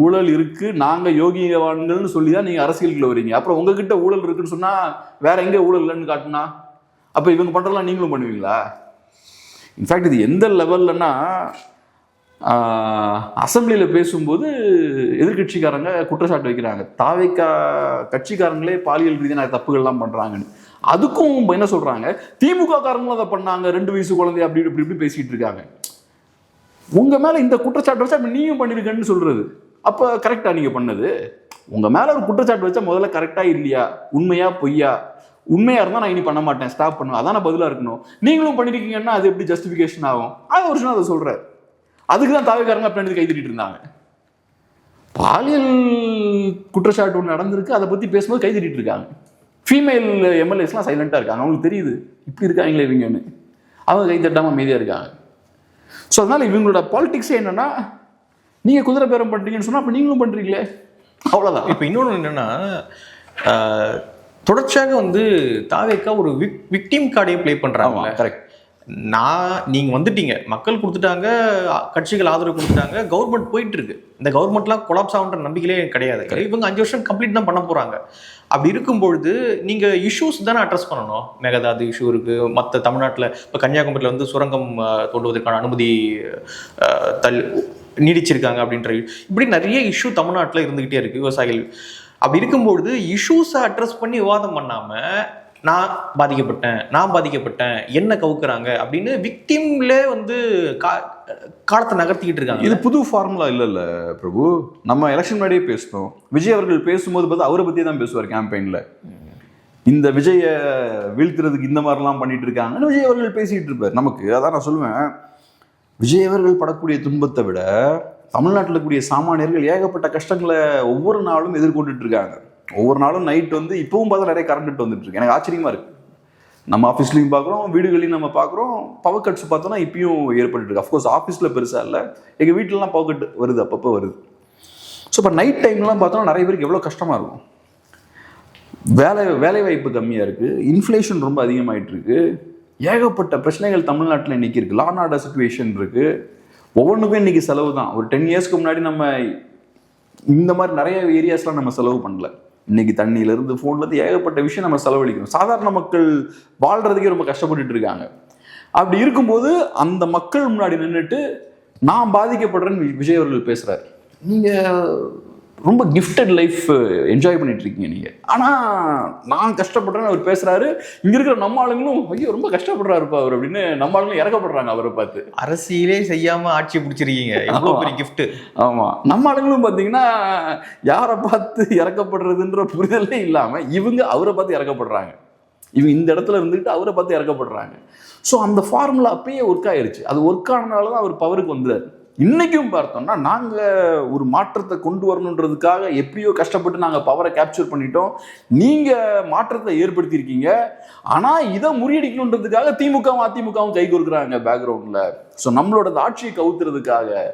ஊழல் இருக்கு, நாங்க யோகிவான்கள்னு சொல்லி தான் நீங்க அரசியலுக்குள்ள வரீங்க. அப்புறம் உங்ககிட்ட ஊழல் இருக்குன்னு சொன்னா வேற எங்க ஊழல் இல்லைன்னு காட்டுனா அப்ப இவங்க பண்றதெல்லாம் நீங்களும் பண்ணுவீங்களா? இன்ஃபேக்ட் இது எந்த லெவல்லன்னா, அசம்பிளியில பேசும்போது எதிர்கட்சிக்காரங்க குற்றச்சாட்டு வைக்கிறாங்க, தாவேக்கா கட்சிக்காரங்களே பாலியல் ரீதியான தப்புகள்லாம் பண்றாங்கன்னு. அதுக்கும் என்ன சொல்றாங்க, திமுக காரங்களும் அதை பண்ணாங்க, 2 வயசு குழந்தை அப்படி இப்படி பேசிட்டு இருக்காங்க. உங்க மேல இந்த குற்றச்சாட்டு வச்சா நீயும் பண்ணிருக்கன்னு சொல்றது அப்ப கரெக்டா? நீங்க பண்ணது உங்க மேல ஒரு குற்றச்சாட்டு வச்சா முதல்ல கரெக்டா இல்லையா, உண்மையா பொய்யா? உண்மையா இருந்தா நான் இனி பண்ண மாட்டேன், ஸ்டாப் பண்ணுவேன், அதான பதிலா இருக்கணும். நீங்களும் பண்ணிருக்கீங்கன்னா அது எப்படி ஜஸ்டிபிகேஷன் ஆகும்? அது ஒரு விஷயம் அதை சொல்றாரு. அதுக்குதான் தாவேக்காரங்க அப்படி கை தட்டிட்டு இருந்தாங்க. பாலியல் குற்றச்சாட்டு ஒன்று நடந்திருக்கு, அதை பத்தி பேசும்போது கை தட்டிட்டு இருக்காங்க. ஃபீமேல் எம்எல்ஏஸ்லாம் சைலண்டா இருக்காங்க, அவங்களுக்கு தெரியுது இப்படி இருக்காங்களே இவங்கன்னு. அவங்க கை தட்டாம அமைதியா இருக்காங்க. ஸோ அதனால இவங்களோட பாலிடிக்ஸே என்னன்னா, நீங்க குதிரை பேரம் பண்றீங்கன்னு சொன்னா அப்ப நீங்களும் பண்றீங்களே, அவ்வளவுதான். இப்போ இன்னொன்று என்னன்னா, தொடர்ச்சியாக வந்து தாவேக்கா ஒரு விக்டிம் கார்டையே ப்ளே பண்றாங்க. கரெக்ட். நீங்க வந்துட்டீங்க, மக்கள் கொடுத்துட்டாங்க, கட்சிகள் ஆதரவு கொடுத்துட்டாங்க, கவர்மெண்ட் போயிட்டு இருக்கு, இந்த கவர்மெண்ட்லாம் கொலாப்ஸ் ஆகுன்ற நம்பிக்கையிலே கிடையாது. இவங்க 5 வருஷம் கம்ப்ளீட் தான் பண்ண போறாங்க. அப்படி இருக்கும்பொழுது நீங்க இஷ்யூஸ் தானே அட்ரஸ் பண்ணணும். மேகதாது இஷ்யூ இருக்கு, மற்ற தமிழ்நாட்டில் இப்போ கன்னியாகுமரியில் வந்து சுரங்கம் தோண்டுவதற்கான அனுமதி நீடிச்சிருக்காங்க அப்படின்ற இப்படி நிறைய இஷ்யூ தமிழ்நாட்டில் இருந்துகிட்டே இருக்கு. விவசாயிகள் அப்படி இருக்கும்பொழுது இஷ்யூஸை அட்ரஸ் பண்ணி விவாதம் பண்ணாம நான் பாதிக்கப்பட்டேன் என்ன கவுக்குறாங்க அப்படின்னு விக்டிம்லே வந்து காலத்தை நகர்த்திக்கிட்டு இருக்காங்க. இது புது ஃபார்முலா இல்ல பிரபு. நம்ம எலெக்ஷன் முன்னாடியே பேசணும். விஜய் அவர்கள் பேசும்போது பார்த்தா அவரை பத்தி தான் பேசுவார் கேம்பெயின்ல. இந்த விஜயை வீழ்த்துறதுக்கு இந்த மாதிரிலாம் பண்ணிட்டு இருக்காங்கன்னு விஜய் அவர்கள் பேசிட்டு இருப்பார். நமக்கு அதான் நான் சொல்லுவேன், விஜய் அவர்கள் படக்கூடிய துன்பத்தை விட தமிழ்நாட்டில் இருக்கக்கூடிய சாமானியர்கள் ஏகப்பட்ட கஷ்டங்களை ஒவ்வொரு நாளும் எதிர்கொண்டுட்டு இருக்காங்க. ஒவ்வொரு நாளும் நைட் வந்து இப்பவும் பார்த்தா நிறைய கரண்ட் வந்துட்டு இருக்கு. எனக்கு ஆச்சரியமா இருக்கு. நம்ம ஆஃபீஸ்லையும் பார்க்குறோம், வீடுகளையும் நம்ம பார்க்குறோம். பவர் கட்ஸ் பார்த்தோன்னா இப்பயும் ஏற்பட்டு இருக்கு. அஃப்கோர்ஸ் ஆஃபீஸில் பெருசாக இல்லை, எங்கள் வீட்டிலலாம் பவர் கட் வருது, அப்பப்போ வருது. ஸோ இப்போ நைட் டைம்லாம் பார்த்தோன்னா நிறைய பேருக்கு எவ்வளோ கஷ்டமாக இருக்கும். வேலை வாய்ப்பு கம்மியாக இருக்குது, இன்ஃப்ளேஷன் ரொம்ப அதிகமாகிட்டு இருக்கு, ஏகப்பட்ட பிரச்சனைகள் தமிழ்நாட்டில் இன்றைக்கி இருக்குது, லா அண்ட் ஆர்டர் சிச்சுவேஷன் இருக்குது. ஒவ்வொன்றுக்கும் இன்றைக்கி செலவு தான். ஒரு 10 இயர்ஸ்க்கு முன்னாடி நம்ம இந்த மாதிரி நிறைய ஏரியாஸ்லாம் நம்ம செலவு பண்ணல. இன்னைக்கு தண்ணியிலேருந்து ஃபோன்லேருந்து ஏகப்பட்ட விஷயம் நம்ம செலவழிக்கணும். சாதாரண மக்கள் வாழ்கிறதுக்கே ரொம்ப கஷ்டப்பட்டுட்டு இருக்காங்க. அப்படி இருக்கும்போது அந்த மக்கள் முன்னாடி நின்றுட்டு நான் பாதிக்கப்படுறேன்னு விஜய் அவர்கள் பேசுகிறார். நீங்கள் ரொம்ப கிஃப்டட் லைஃப் என்ஜாய் பண்ணிட்டு இருக்கீங்க நீங்கள், ஆனால் நான் கஷ்டப்படுறேன்னு அவர் பேசுகிறாரு. இங்கே இருக்கிற நம்ம ஆளுங்களும் ஐயோ ரொம்ப கஷ்டப்படுறாருப்பா அவர் அப்படின்னு நம்ம ஆளுங்களும் இறக்கப்படுறாங்க அவரை பார்த்து. அரசியலே செய்யாமல் ஆட்சி பிடிச்சிருக்கீங்க, எவ்வளோ பெரிய கிஃப்ட்டு. ஆமாம், நம்ம ஆளுங்களும் பார்த்தீங்கன்னா யாரை பார்த்து இறக்கப்படுறதுன்ற புரிதலே இல்லாமல் இவங்க அவரை பார்த்து இறக்கப்படுறாங்க. இவங்க இந்த இடத்துல இருந்துக்கிட்டு அவரை பார்த்து இறக்கப்படுறாங்க. ஸோ அந்த ஃபார்முலா அப்பயே ஒர்க் ஆயிருச்சு. அது ஒர்க் ஆனதுனால தான் அவர் பவருக்கு வந்தார். இன்னைக்கும் பார்த்தோம்னா நாங்கள் ஒரு மாற்றத்தை கொண்டு வரணுன்றதுக்காக எப்படியோ கஷ்டப்பட்டு நாங்கள் பவரை கேப்சர் பண்ணிட்டோம். நீங்கள் மாற்றத்தை ஏற்படுத்தியிருக்கீங்க, ஆனால் இதை முறியடிக்கணுன்றதுக்காக திமுகவும் அதிமுகவும் கை கொடுக்குறாங்க பேக்ரவுண்டில். ஸோ நம்மளோட ஆட்சியை கவுத்துறதுக்காக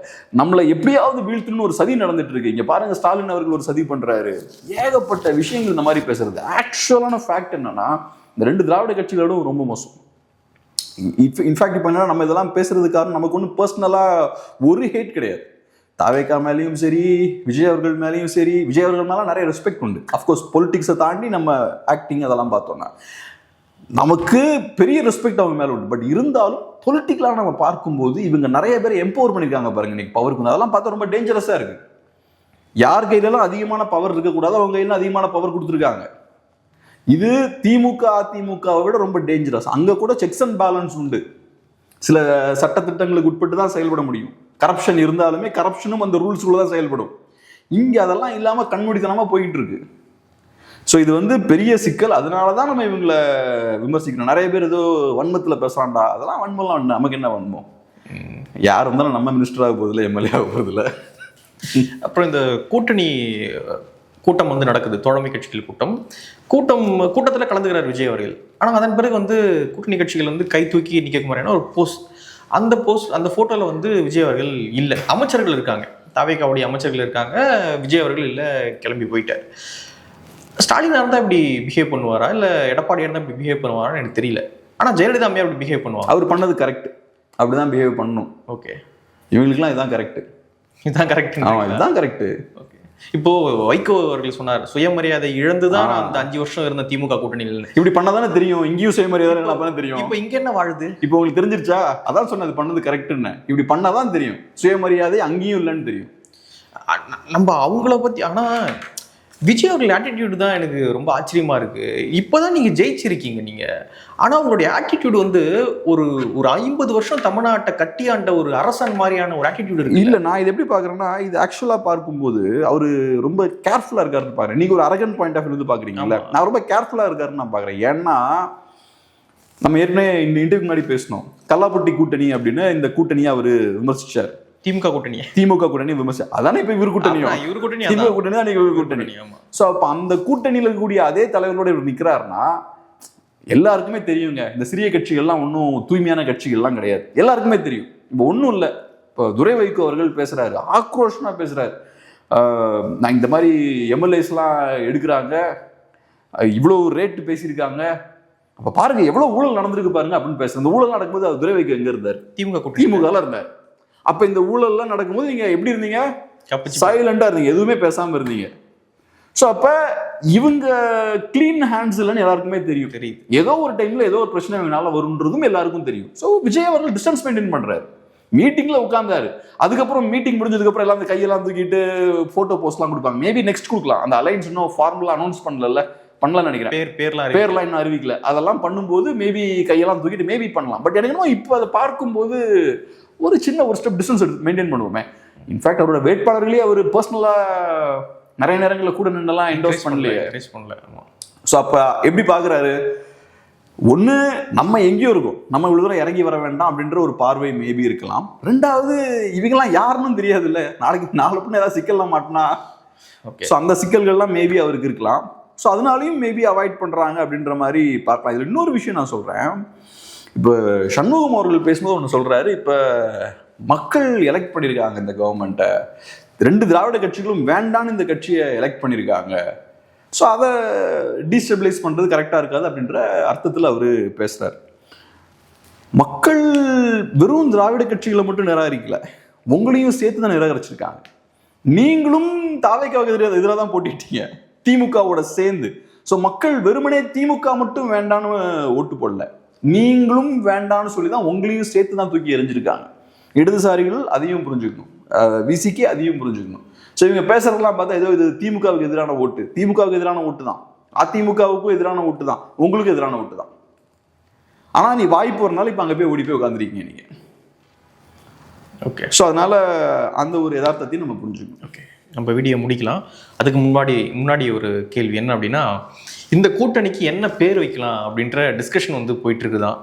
நம்மளை எப்படியாவது வீழ்த்துன்னு ஒரு சதி நடந்துட்டு இருக்கு. இங்கே பாருங்க, ஸ்டாலின் அவர்கள் ஒரு சதி பண்ணுறாரு. ஏகப்பட்ட விஷயங்கள் இந்த மாதிரி பேசுறது. ஆக்சுவலான ஃபேக்ட் என்னன்னா, இந்த 2 திராவிட கட்சிகளோட ரொம்ப மோசம். இன்ஃபேக்ட் இப்போ என்ன, நம்ம இதெல்லாம் பேசுறதுக்காக நமக்கு ஒன்றும் பர்சனலாக ஒரு ஹேட் கிடையாது. தாவேகா மேலேயும் சரி, விஜய் அவர்கள் மேலேயும் சரி, விஜய் அவர்கள் மேலே நிறைய ரெஸ்பெக்ட் உண்டு. அஃப்கோர்ஸ் பொலிட்டிக்ஸை தாண்டி நம்ம ஆக்டிங் அதெல்லாம் பார்த்தோம்னா நமக்கு பெரிய ரெஸ்பெக்ட் அவங்க மேலே உண்டு. பட் இருந்தாலும் பொலிட்டிக்கலாக நம்ம பார்க்கும்போது இவங்க நிறைய பேர் எம்பவர் பண்ணியிருக்காங்க பாருங்க இன்னைக்கு பவருக்கு. அதெல்லாம் பார்த்தா ரொம்ப டேஞ்சரஸாக இருக்கு. யார் கையிலலாம் அதிகமான பவர் இருக்கக்கூடாது, அவங்க கையில அதிகமான பவர் கொடுத்துருக்காங்க. இது திமுக அதிமுகவை விட ரொம்ப டேஞ்சரஸ். அங்க கூட செக்ஸ் அண்ட் பேலன்ஸ் உண்டு. சில சட்டத்திட்டங்களுக்கு உட்பட்டு தான் செயல்பட முடியும். கரப்ஷன் இருந்தாலுமே கரப்ஷனும் அந்த ரூல்ஸ்குள்ள தான் செயல்படும். இங்க அதெல்லாம் இல்லாம கண்மூடித்தனமா போயிட்டு இருக்கு. ஸோ இது வந்து பெரிய சிக்கல். அதனால தான் நம்ம இவங்களை விமர்சிக்கணும். நிறைய பேர் ஏதோ வன்மத்துல பேசுறான்டா, அதெல்லாம் வன்மம்லாம் நமக்கு என்ன வன்மம்? யார் இருந்தாலும் நம்ம மினிஸ்டர் ஆக போதில்லை, எம்எல்ஏ ஆக போதில்லை. அப்புறம் இந்த கூட்டணி கூட்டம் வந்து நடக்குது, தோழமை கட்சிகள் கூட்டத்தில் கலந்துக்கிறார் விஜய் அவர்கள். ஆனால் அதன் பிறகு வந்து கூட்டணி கட்சிகள் வந்து கை தூக்கி நிற்க மாதிரியான ஒரு போஸ்ட், அந்த ஃபோட்டோவில் வந்து விஜய் அவர்கள் இல்லை. அமைச்சர்கள் இருக்காங்க, தாவேகாவுடைய அமைச்சர்கள் இருக்காங்க, விஜய் அவர்கள் இல்லை, கிளம்பி போயிட்டார். ஸ்டாலினாக இருந்தால் இப்படி பிஹேவ் பண்ணுவாரா, இல்லை எடப்பாடியாக இருந்தால் இப்படி பிஹேவ் பண்ணுவாரான்னு எனக்கு தெரியல. ஆனால் ஜெயலலிதா அம்மையா அப்படி பிஹேவ் பண்ணுவாங்க. அவர் பண்ணது கரெக்ட், அப்படிதான் பிஹேவ் பண்ணணும். ஓகே, இவங்களுக்குலாம் இதுதான் கரெக்ட். இதுதான் கரெக்ட். ஆமாம், இதுதான் கரெக்ட். ஓகே. இப்போ வைகோ அவர்கள் சொன்னார், சுயமரியாதை இழந்துதான் அந்த 5 வருஷம் இருந்த திமுக கூட்டணியில். இப்படி பண்ணதானே தெரியும், இங்கேயும் சுயமரியாதை தெரியும். இப்போ இங்க என்ன வாழுது? இப்போ உங்களுக்கு தெரிஞ்சிருச்சா? அதான் சொன்னது பண்ணது கரெக்ட்னு. இப்படி பண்ணாதான் தெரியும், சுயமரியாதை அங்கேயும் இல்லைன்னு தெரியும். நம்ம அவங்கள பத்தி. ஆனா விஜய் அவர்கள் ஆட்டிடியூடு தான் எனக்கு ரொம்ப ஆச்சரியமா இருக்கு. இப்போதான் நீங்க ஜெயிச்சிருக்கீங்க நீங்க, ஆனா உங்களுடைய ஆட்டிடியூடு வந்து ஒரு 50 வருஷம் தமிழ்நாட்டை கட்டியாண்ட ஒரு அரசன் மாதிரியான ஒரு ஆட்டிடியூடு இருக்கு. இல்ல, நான் இது எப்படி பாக்குறேன்னா, இது ஆக்சுவலா பார்க்கும்போது அவரு ரொம்ப கேர்ஃபுல்லா இருக்காருன்னு பாக்குறேன். நீங்க ஒரு அரகன் பாயிண்ட் ஆஃப் வியூ பாக்குறீங்கல்ல, நான் ரொம்ப கேர்ஃபுல்லா இருக்காருன்னு நான் பாக்குறேன். ஏன்னா நம்ம ஏற்கனவே இந்த இன்டர்வியூ முன்னாடி பேசணும், கல்லாப்பட்டி கூட்டணி அப்படின்னு இந்த கூட்டணியை அவரு விமர்சிச்சார். திமுக கூட்டணி விமர்சனம் அதானே இப்ப இவர் கூட்டணியும், திமுக கூட்டணி தான் இவர் கூட்டணி. சோ அப்ப அந்த கூட்டணியில இருக்கக்கூடிய அதே தலைவர்களோட இவர் நிக்கிறாருன்னா எல்லாருக்குமே தெரியுங்க, இந்த சிறிய கட்சிகள்லாம் ஒன்றும் தூய்மையான கட்சிகள்லாம் கிடையாது, எல்லாருக்குமே தெரியும். இப்போ ஒன்றும் இல்லை, இப்போ துரை வைகோ அவர்கள் பேசுறாரு, ஆக்ரோஷமா பேசுறாரு, நான் இந்த மாதிரி எம்எல்ஏஸ்லாம் எடுக்கிறாங்க, இவ்வளோ ரேட்டு பேசியிருக்காங்க, அப்ப பாருங்க எவ்வளவு ஊழல் நடந்திருக்கு பாருங்க அப்படின்னு பேசுறேன். இந்த ஊழல் நடக்கும்போது அவர் துரை வைகோ எங்க இருந்தார்? திமுக இருந்தார். அப்ப இந்த ஊழல் எல்லாம் நடக்கும்போது நீங்க எப்படி இருந்தீங்க? சைலண்டா இருந்தீங்க, எதுவுமே பேசாம இருந்தீங்க. ஸோ அப்ப இவங்க கிளீன் ஹேண்ட்ஸ் இல்லைன்னு எல்லாருக்குமே தெரியும். ஏதோ ஒரு டைம்ல ஏதோ ஒரு பிரச்சனை இவங்களால வரும்ன்றதும் எல்லாருக்கும் தெரியும். ஸோ விஜய் அவர்கள் டிஸ்டன்ஸ் மெயின்டைன் பண்றாரு. மீட்டிங்ல உட்கார்ந்தாரு, அதுக்கப்புறம் மீட்டிங் முடிஞ்சதுக்கு அப்புறம் எல்லாம் கையெல்லாம் தூக்கிட்டு போட்டோ போஸ்ட்லாம் கொடுப்பாங்க. மேபி நெக்ஸ்ட் கொடுக்கலாம். அந்த அலைன்ஸ் இன்னும் ஃபார்முலா அனௌன்ஸ் பண்ணலன்னு நினைக்கிறேன். பேர்லாம் இன்னும் அறிவிக்கல. அதெல்லாம் பண்ணும்போது மேபி கையெல்லாம் தூக்கிட்டு மேபி பண்ணலாம். பட் எனக்கு இப்போ அதை பார்க்கும்போது ஒரு சின்ன ஒரு ஸ்டெப் டிஸ்டன்ஸ் மெயின்டைன் பண்ணுவோமே. இன்ஃபேக்ட் அவரோட வேட்பாளர்களே அவர் பர்சனலா நிறைய நேரங்களில் கூட நின்னெல்லாம் என்டோஸ் பண்ணலையே. ஸோ அப்போ எப்படி பார்க்குறாரு, ஒன்று நம்ம எங்கேயோ இருக்கும், நம்ம இவ்வளோ தூரம் இறங்கி வர வேண்டாம் அப்படின்ற ஒரு பார்வை மேபி இருக்கலாம். ரெண்டாவது இவங்கெல்லாம் யாருன்னு தெரியாது இல்லை, நாளைக்கு நாலு பொண்ணு ஏதாவது சிக்கல்லாம் மாட்டினா, ஸோ அந்த சிக்கல்கள்லாம் மேபி அவருக்கு இருக்கலாம். ஸோ அதனாலையும் மேபி அவாய்ட் பண்ணுறாங்க அப்படின்ற மாதிரி பார்க்கலாம். இதில் இன்னொரு விஷயம் நான் சொல்கிறேன். இப்போ சண்முகம் அவர்கள் பேசும்போது ஒன்று சொல்கிறாரு, இப்போ மக்கள் எலெக்ட் பண்ணியிருக்காங்க இந்த கவர்மெண்ட்டை, 2 திராவிட கட்சிகளும் வேண்டான்னு இந்த கட்சியை எலெக்ட் பண்ணியிருக்காங்க, ஸோ அதை டீஸ்டெபிலைஸ் பண்ணுறது கரெக்டாக இருக்காது அப்படின்ற அர்த்தத்தில் அவர் பேசுகிறார். மக்கள் வெறும் திராவிட கட்சிகளை மட்டும் நிராகரிக்கல, உங்களையும் சேர்த்து தான் நிராகரிச்சிருக்காங்க. நீங்களும் தாவேக்காவுக்கு எதிராக தான் போட்டிட்டீங்க திமுகவோட சேர்ந்து. ஸோ மக்கள் வெறுமனே திமுக மட்டும் வேண்டான்னு ஓட்டு போடல, நீங்களும் வேண்டான்னு சொல்லி தான் உங்களையும் சேர்த்து தான் தூக்கி எறிஞ்சிருக்காங்க. இடதுசாரிகள் அதையும் புரிஞ்சுக்கணும், விசிக்கு அதையும் புரிஞ்சுக்கணும். ஸோ இவங்க பேசுறதெல்லாம் பார்த்தா ஏதோ இது திமுகவுக்கு எதிரான ஓட்டு, திமுகவுக்கு எதிரான ஓட்டு தான், அதிமுகவுக்கும் எதிரான ஓட்டு தான், உங்களுக்கு எதிரான ஓட்டு தான். ஆனால் நீ வாய்ப்பு வரனால இப்போ அங்கே போய் ஓடி போய் உட்காந்துருக்கீங்க நீங்கள். ஓகே, ஸோ அதனால அந்த ஒரு யதார்த்தத்தையும் நம்ம புரிஞ்சுக்கணும். ஓகே, நம்ம வீடியோ முடிக்கலாம். அதுக்கு முன்னாடி ஒரு கேள்வி என்ன அப்படின்னா, இந்த கூட்டணிக்கு என்ன பேர் வைக்கலாம் அப்படின்ற டிஸ்கஷன் வந்து போயிட்டு இருக்குதான்.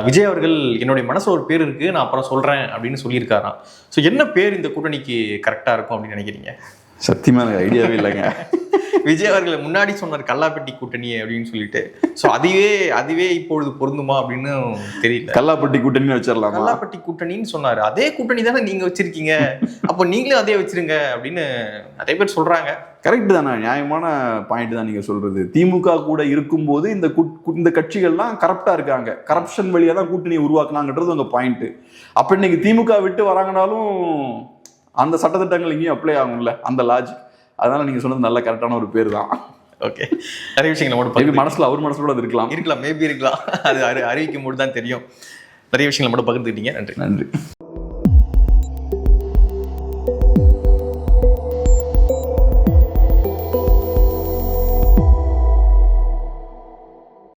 விஜய் அவர்கள் என்னுடைய மனசுல ஒரு பேர் இருக்கு, நான் அப்புறம் சொல்றேன் அப்படின்னு சொல்லியிருக்காராம். ஸோ என்ன பேர் இந்த கூட்டணிக்கு கரெக்டா இருக்கும் அப்படின்னு நினைக்கிறீங்க? சத்தியமா எனக்கு ஐடியாவே இல்லைங்க. விஜய் அவர்கள் முன்னாடி சொன்னார் கல்லாப்பட்டி கூட்டணி அப்படின்னு சொல்லிட்டு. ஸோ அதுவே இப்பொழுது பொருந்துமா அப்படின்னு தெரியல. கல்லாப்பட்டி கூட்டணின்னு வச்சிடலாம். கல்லாப்பட்டி கூட்டணின்னு சொன்னாரு, அதே கூட்டணி தானே நீங்க வச்சிருக்கீங்க, அப்போ நீங்களும் அதே வச்சிருங்க அப்படின்னு நிறைய பேர் சொல்றாங்க. கரெக்ட் தானே, நியாயமான பாயிண்ட் தான் நீங்க சொல்றது. திமுக கூட இருக்கும்போது இந்த கட்சிகள்லாம் கரப்டா இருக்காங்க, கரப்ஷன் வழியா தான் கூட்டணியை உருவாக்குனாங்கன்றது உங்க பாயிண்ட். அப்ப இன்னைக்கு திமுக விட்டு வராங்கனாலும் அந்த சட்டத்திட்டங்கள் இங்கேயும் அப்ளை ஆகும்ல, அந்த லாஜிக். அதனால நீங்க சொன்னது நல்ல கரெக்டான ஒரு பேர் தான். ஓகே, நிறைய விஷயங்கள் மனசுல அவர் மனசுல கூட இருக்கலாம், மேபி இருக்கலாம். அது அறிவிக்கும் போது தான் தெரியும். நிறைய விஷயங்களை மட்டும் பகிர்ந்துக்கிட்டீங்க. நன்றி.